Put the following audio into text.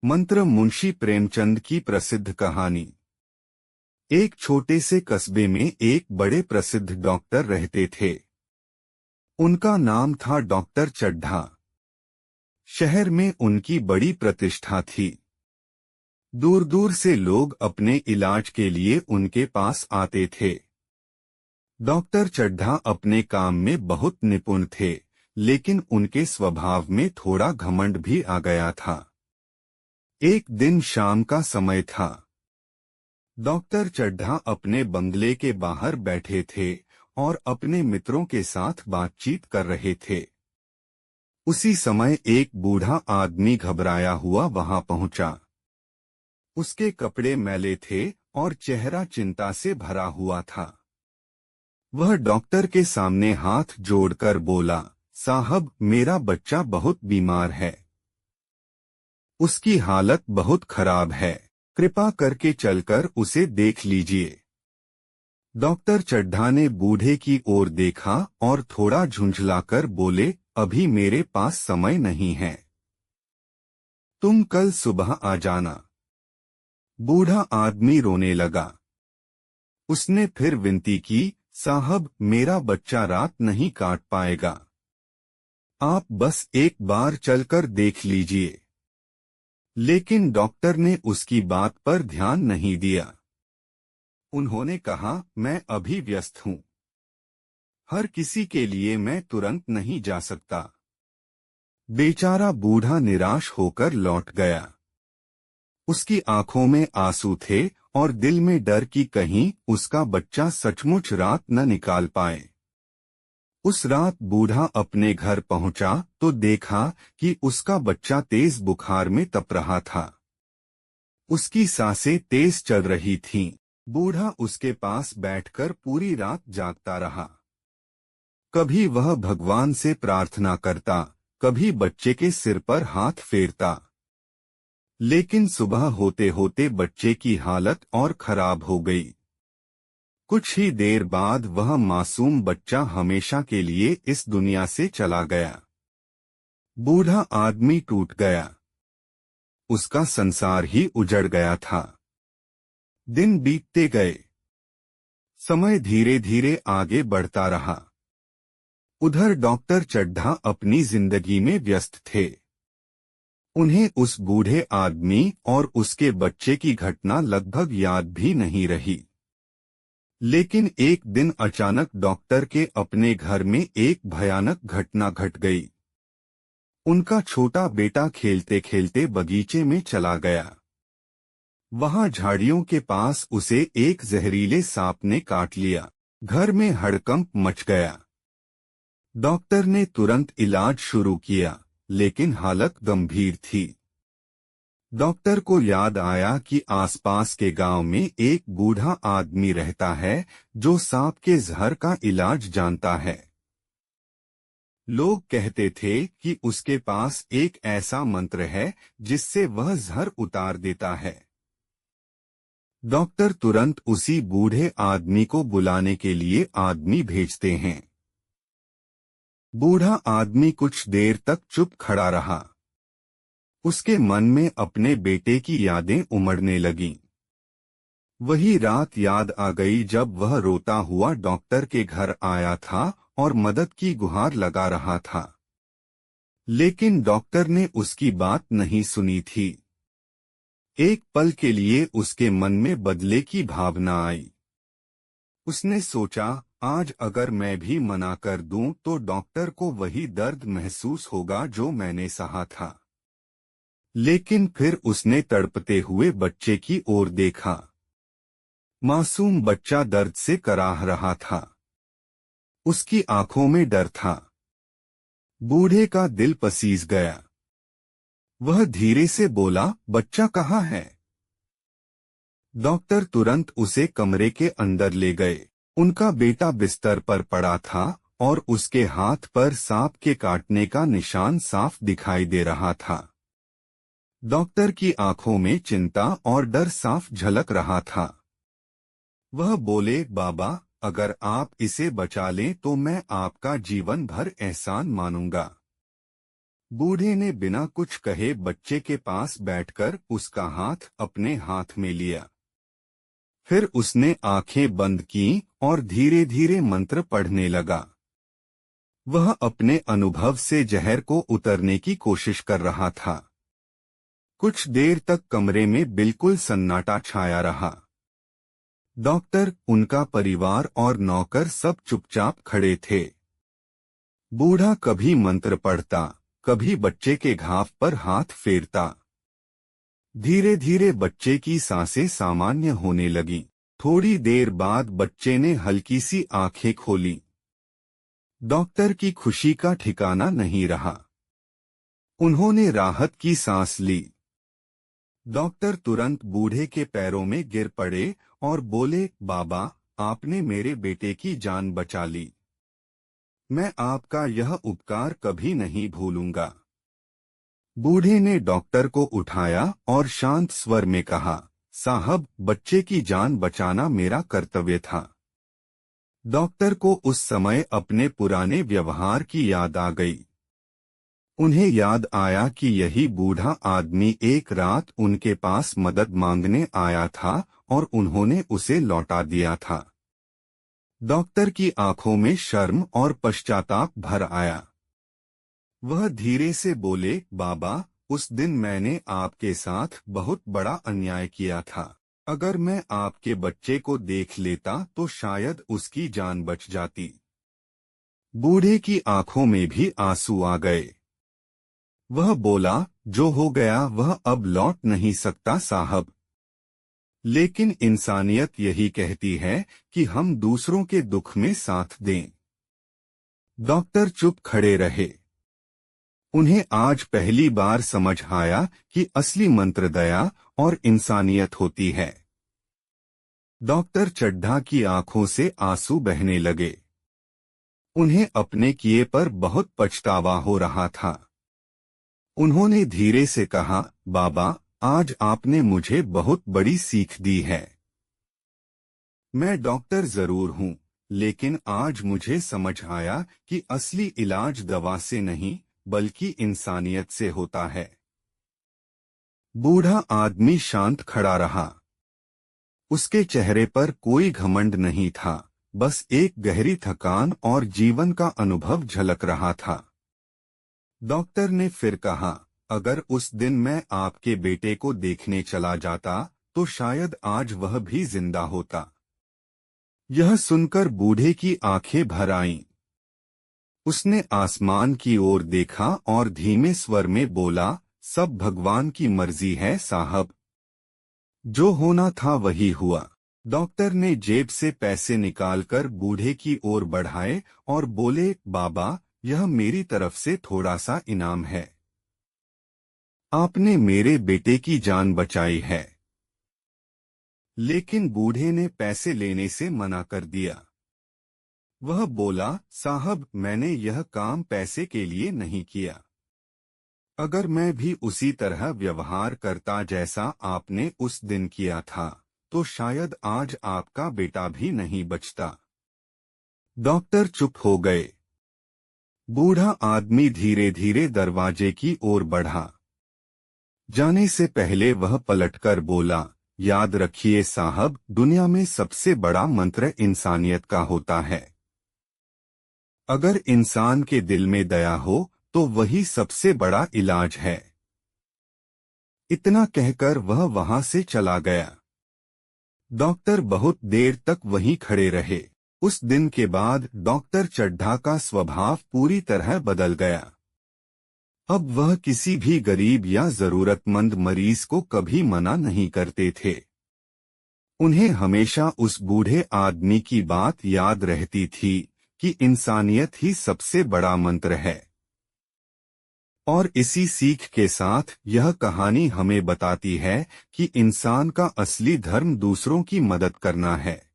मंत्र मुंशी प्रेमचंद की प्रसिद्ध कहानी। एक छोटे से कस्बे में एक बड़े प्रसिद्ध डॉक्टर रहते थे। उनका नाम था डॉक्टर चड्ढा। शहर में उनकी बड़ी प्रतिष्ठा थी। दूर दूर से लोग अपने इलाज के लिए उनके पास आते थे। डॉक्टर चड्ढा अपने काम में बहुत निपुण थे, लेकिन उनके स्वभाव में थोड़ा घमंड भी आ गया था। एक दिन शाम का समय था। डॉक्टर चड्ढा अपने बंगले के बाहर बैठे थे और अपने मित्रों के साथ बातचीत कर रहे थे। उसी समय एक बूढ़ा आदमी घबराया हुआ वहां पहुंचा। उसके कपड़े मैले थे और चेहरा चिंता से भरा हुआ था। वह डॉक्टर के सामने हाथ जोड़कर बोला, साहब, मेरा बच्चा बहुत बीमार है। उसकी हालत बहुत खराब है। कृपा करके चलकर उसे देख लीजिए। डॉक्टर चड्ढा ने बूढ़े की ओर देखा और थोड़ा झुंझलाकर बोले, अभी मेरे पास समय नहीं है। तुम कल सुबह आ जाना। बूढ़ा आदमी रोने लगा। उसने फिर विनती की, साहब, मेरा बच्चा रात नहीं काट पाएगा। आप बस एक बार चलकर देख लीजिए। लेकिन डॉक्टर ने उसकी बात पर ध्यान नहीं दिया। उन्होंने कहा, मैं अभी व्यस्त हूं। हर किसी के लिए मैं तुरंत नहीं जा सकता। बेचारा बूढ़ा निराश होकर लौट गया। उसकी आंखों में आंसू थे और दिल में डर कि कहीं उसका बच्चा सचमुच रात न निकाल पाए। उस रात बूढ़ा अपने घर पहुंचा तो देखा कि उसका बच्चा तेज बुखार में तप रहा था। उसकी सांसें तेज चल रही थीं। बूढ़ा उसके पास बैठकर पूरी रात जागता रहा। कभी वह भगवान से प्रार्थना करता, कभी बच्चे के सिर पर हाथ फेरता। लेकिन सुबह होते होते बच्चे की हालत और खराब हो गई। कुछ ही देर बाद वह मासूम बच्चा हमेशा के लिए इस दुनिया से चला गया। बूढ़ा आदमी टूट गया। उसका संसार ही उजड़ गया था। दिन बीतते गए। समय धीरे धीरे आगे बढ़ता रहा। उधर डॉक्टर चड्ढा अपनी जिंदगी में व्यस्त थे। उन्हें उस बूढ़े आदमी और उसके बच्चे की घटना लगभग याद भी नहीं रही। लेकिन एक दिन अचानक डॉक्टर के अपने घर में एक भयानक घटना घट गई। उनका छोटा बेटा खेलते खेलते बगीचे में चला गया। वहां झाड़ियों के पास उसे एक जहरीले सांप ने काट लिया। घर में हड़कंप मच गया। डॉक्टर ने तुरंत इलाज शुरू किया, लेकिन हालत गंभीर थी। डॉक्टर को याद आया कि आसपास के गांव में एक बूढ़ा आदमी रहता है जो सांप के जहर का इलाज जानता है। लोग कहते थे कि उसके पास एक ऐसा मंत्र है जिससे वह जहर उतार देता है। डॉक्टर तुरंत उसी बूढ़े आदमी को बुलाने के लिए आदमी भेजते हैं। बूढ़ा आदमी कुछ देर तक चुप खड़ा रहा। उसके मन में अपने बेटे की यादें उमड़ने लगीं। वही रात याद आ गई जब वह रोता हुआ डॉक्टर के घर आया था और मदद की गुहार लगा रहा था। लेकिन डॉक्टर ने उसकी बात नहीं सुनी थी। एक पल के लिए उसके मन में बदले की भावना आई। उसने सोचा, आज अगर मैं भी मना कर दूं तो डॉक्टर को वही दर्द महसूस होगा जो मैंने सहा था। लेकिन फिर उसने तड़पते हुए बच्चे की ओर देखा। मासूम बच्चा दर्द से कराह रहा था। उसकी आंखों में डर था। बूढ़े का दिल पसीज गया। वह धीरे से बोला, बच्चा कहाँ है? डॉक्टर तुरंत उसे कमरे के अंदर ले गए। उनका बेटा बिस्तर पर पड़ा था और उसके हाथ पर सांप के काटने का निशान साफ दिखाई दे रहा था। डॉक्टर की आंखों में चिंता और डर साफ झलक रहा था। वह बोले, बाबा, अगर आप इसे बचा लें तो मैं आपका जीवन भर एहसान मानूंगा। बूढ़े ने बिना कुछ कहे बच्चे के पास बैठकर उसका हाथ अपने हाथ में लिया। फिर उसने आंखें बंद की और धीरे धीरे मंत्र पढ़ने लगा। वह अपने अनुभव से जहर को उतरने की कोशिश कर रहा था। कुछ देर तक कमरे में बिल्कुल सन्नाटा छाया रहा। डॉक्टर, उनका परिवार और नौकर सब चुपचाप खड़े थे। बूढ़ा कभी मंत्र पढ़ता, कभी बच्चे के घाव पर हाथ फेरता। धीरे धीरे बच्चे की सांसें सामान्य होने लगीं। थोड़ी देर बाद बच्चे ने हल्की सी आंखें खोली। डॉक्टर की खुशी का ठिकाना नहीं रहा। उन्होंने राहत की सांस ली। डॉक्टर तुरंत बूढ़े के पैरों में गिर पड़े और बोले, बाबा, आपने मेरे बेटे की जान बचा ली। मैं आपका यह उपकार कभी नहीं भूलूंगा। बूढ़े ने डॉक्टर को उठाया और शांत स्वर में कहा, साहब, बच्चे की जान बचाना मेरा कर्तव्य था। डॉक्टर को उस समय अपने पुराने व्यवहार की याद आ गई। उन्हें याद आया कि यही बूढ़ा आदमी एक रात उनके पास मदद मांगने आया था और उन्होंने उसे लौटा दिया था। डॉक्टर की आंखों में शर्म और पश्चाताप भर आया। वह धीरे से बोले, बाबा, उस दिन मैंने आपके साथ बहुत बड़ा अन्याय किया था। अगर मैं आपके बच्चे को देख लेता तो शायद उसकी जान बच जाती। बूढ़े की आंखों में भी आंसू आ गए। वह बोला, जो हो गया वह अब लौट नहीं सकता साहब। लेकिन इंसानियत यही कहती है कि हम दूसरों के दुख में साथ दें। डॉक्टर चुप खड़े रहे। उन्हें आज पहली बार समझ आया कि असली मंत्र दया और इंसानियत होती है। डॉक्टर चड्ढा की आंखों से आंसू बहने लगे। उन्हें अपने किए पर बहुत पछतावा हो रहा था। उन्होंने धीरे से कहा, बाबा, आज आपने मुझे बहुत बड़ी सीख दी है। मैं डॉक्टर जरूर हूं, लेकिन आज मुझे समझ आया कि असली इलाज दवा से नहीं बल्कि इंसानियत से होता है। बूढ़ा आदमी शांत खड़ा रहा। उसके चेहरे पर कोई घमंड नहीं था, बस एक गहरी थकान और जीवन का अनुभव झलक रहा था। डॉक्टर ने फिर कहा, अगर उस दिन मैं आपके बेटे को देखने चला जाता तो शायद आज वह भी जिंदा होता। यह सुनकर बूढ़े की आंखें भर आईं। उसने आसमान की ओर देखा और धीमे स्वर में बोला, सब भगवान की मर्जी है साहब। जो होना था वही हुआ। डॉक्टर ने जेब से पैसे निकालकर बूढ़े की ओर बढ़ाए और बोले, बाबा, यह मेरी तरफ से थोड़ा सा इनाम है। आपने मेरे बेटे की जान बचाई है। लेकिन बूढ़े ने पैसे लेने से मना कर दिया। वह बोला, साहब, मैंने यह काम पैसे के लिए नहीं किया। अगर मैं भी उसी तरह व्यवहार करता जैसा आपने उस दिन किया था तो शायद आज आपका बेटा भी नहीं बचता। डॉक्टर चुप हो गए। बूढ़ा आदमी धीरे धीरे दरवाजे की ओर बढ़ा। जाने से पहले वह पलटकर बोला, याद रखिए साहब, दुनिया में सबसे बड़ा मंत्र इंसानियत का होता है। अगर इंसान के दिल में दया हो तो वही सबसे बड़ा इलाज है। इतना कहकर वह वहां से चला गया। डॉक्टर बहुत देर तक वहीं खड़े रहे। उस दिन के बाद डॉक्टर चड्ढा का स्वभाव पूरी तरह बदल गया। अब वह किसी भी गरीब या जरूरतमंद मरीज को कभी मना नहीं करते थे। उन्हें हमेशा उस बूढ़े आदमी की बात याद रहती थी कि इंसानियत ही सबसे बड़ा मंत्र है। और इसी सीख के साथ यह कहानी हमें बताती है कि इंसान का असली धर्म दूसरों की मदद करना है।